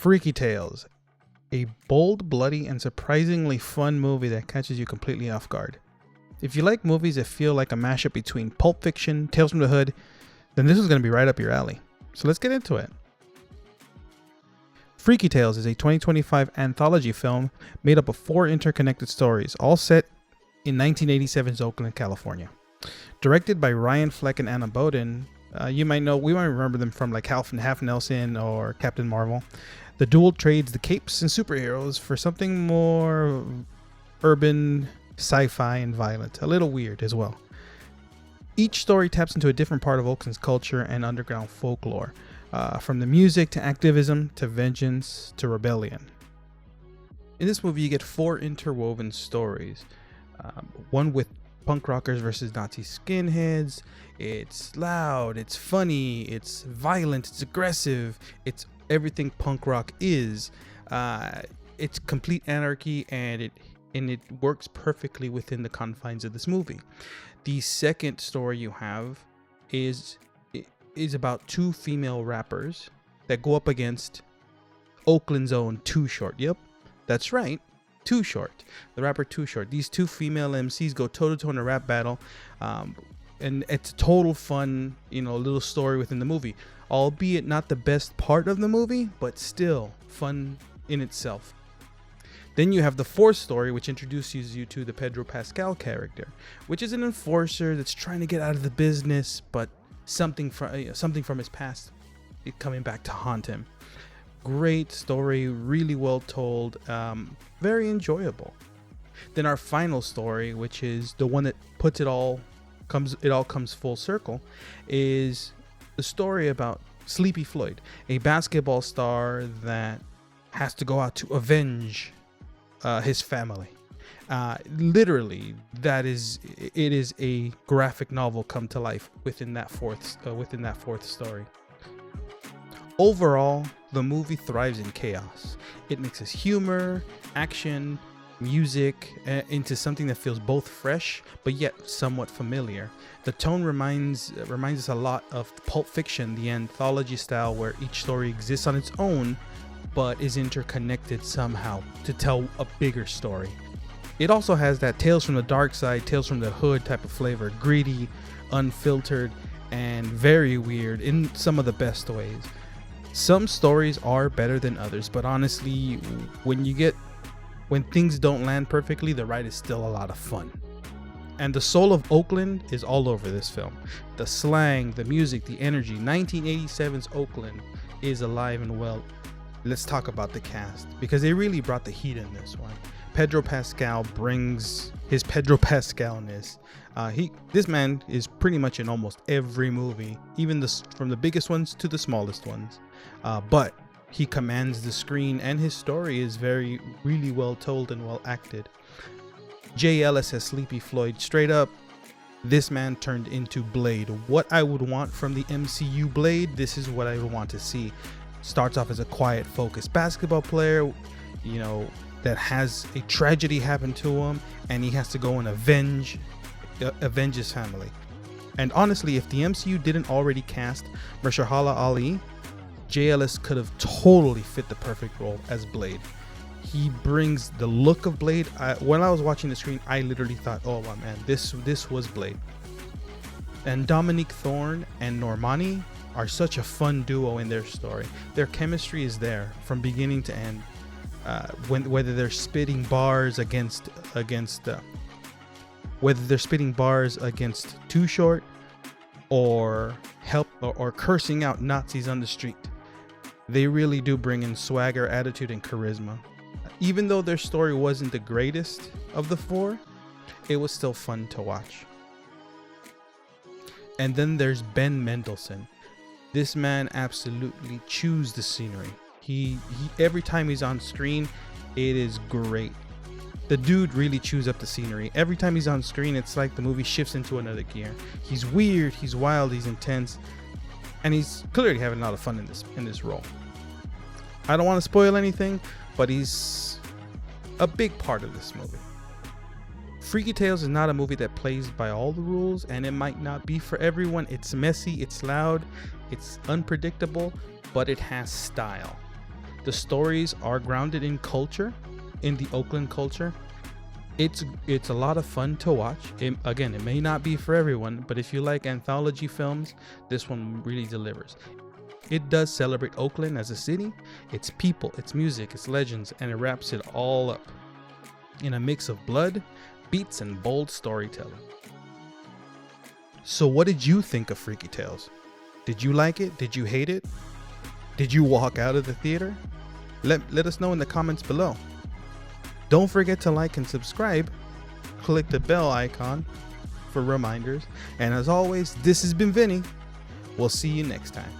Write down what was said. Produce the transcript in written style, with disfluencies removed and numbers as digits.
Freaky Tales, a bold, bloody, and surprisingly fun movie that catches you completely off guard. If you like movies that feel like a mashup between Pulp Fiction, Tales from the Hood, then this is going to be right up your alley. So let's get into it. Freaky Tales is a 2025 anthology film made up of 4 interconnected stories, all set in 1987's Oakland, California. Directed by Ryan Fleck and Anna Boden, we might remember them from like Half Nelson or Captain Marvel. The duel trades the capes and superheroes for something more urban, sci-fi, and violent. A little weird as well. Each story taps into a different part of Oakland's culture and underground folklore, from the music to activism to vengeance to rebellion. In this movie, you get 4 interwoven stories. One with punk rockers versus Nazi skinheads. It's loud, it's funny, it's violent, it's aggressive, it's everything punk rock is. It's complete anarchy, and it works perfectly within the confines of this movie. The second story you have is about 2 female rappers that go up against Oakland's own Too Short. Yep, that's right, Too Short, the rapper Too Short. These 2 female MCs go toe to toe in a rap battle, and it's a total fun, little story within the movie. Albeit not the best part of the movie, but still fun in itself. Then you have the 4th story, which introduces you to the Pedro Pascal character, which is an enforcer that's trying to get out of the business, but something from his past is coming back to haunt him. Great story, really well told, very enjoyable. Then our final story, which is the one that puts it all comes full circle, is the story about Sleepy Floyd, a basketball star that has to go out to avenge his family. Literally, it is a graphic novel come to life within that fourth story. Overall, the movie thrives in chaos. It mixes humor, action, music into something that feels both fresh but yet somewhat familiar. The tone reminds us a lot of Pulp Fiction, the anthology style where each story exists on its own but is interconnected somehow to tell a bigger story. It also has that Tales from the Dark Side, Tales from the Hood type of flavor, gritty, unfiltered, and very weird in some of the best ways. Some stories are better than others, but honestly, when things don't land perfectly, the ride is still a lot of fun. And the soul of Oakland is all over this film. The slang, the music, the energy. 1987's Oakland is alive and well. Let's talk about the cast, because they really brought the heat in this one. Pedro Pascal brings his Pedro Pascalness. This man is pretty much in almost every movie, even from the biggest ones to the smallest ones. But he commands the screen, and his story is really well told and well acted. Jay Ellis as Sleepy Floyd. Straight up, this man turned into Blade. What I would want from the MCU Blade, this is what I would want to see. Starts off as a quiet, focused basketball player, that has a tragedy happen to him, and he has to go and avenge his family. And honestly, if the MCU didn't already cast Mahershala Ali, Jay Ellis could have totally fit the perfect role as Blade. He brings the look of Blade. When I was watching the screen, I literally thought, oh man, this was Blade. And Dominique Thorne and Normani are such a fun duo in their story. Their chemistry is there from beginning to end. Whether they're spitting bars against Too Short, or cursing out Nazis on the street, they really do bring in swagger, attitude, and charisma. Even though their story wasn't the greatest of the 4, it was still fun to watch. And then there's Ben Mendelsohn. This man absolutely chews the scenery. He every time he's on screen, it is great. The dude really chews up the scenery. Every time he's on screen, it's like the movie shifts into another gear. He's weird, he's wild, he's intense, and he's clearly having a lot of fun in this role. I don't want to spoil anything, but he's a big part of this movie. Freaky Tales is not a movie that plays by all the rules, and it might not be for everyone. It's messy, it's loud, it's unpredictable, but it has style. The stories are grounded in culture, in the Oakland culture. It's a lot of fun to watch. Again, it may not be for everyone, but if you like anthology films, this one really delivers. It does celebrate Oakland as a city, its people, its music, its legends, and it wraps it all up in a mix of blood, beats, and bold storytelling. So what did you think of Freaky Tales? Did you like it? Did you hate it? Did you walk out of the theater? Let us know in the comments below. Don't forget to like and subscribe. Click the bell icon for reminders. And as always, this has been Vinny. We'll see you next time.